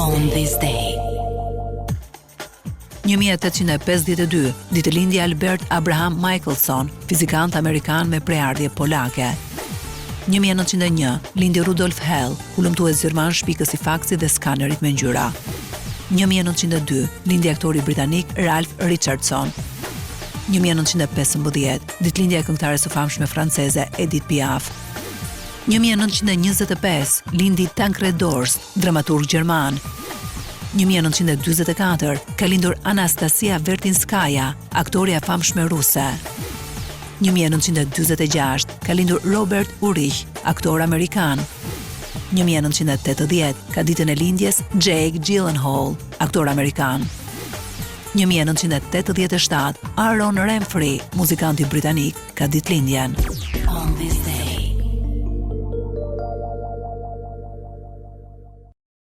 On this day. 1852, ditëlindja Albert Abraham Michelson, fizikant amerikan me preardhje polake. 1901, lindi Rudolf Hell, hulumtues zyrman shpikës i faksit dhe skanerit me ngjyra. 1902, lindi aktori britanik Ralph Richardson. 1915, ditëlindja e këngëtares së famshme franceze Edith Piaf. 1925, lindi Tancred Dorst, dramaturg gjerman. 1944, ka lindur Anastasia Vertinskaya, aktoreja e famshme ruse. 1946, ka lindur Robert Urich, aktor amerikan. 1980, ka ditën e lindjes Jake Gyllenhaal, aktor amerikan. 1987, Aaron Ramfrey, muzikanti britanik, ka ditëlindjen.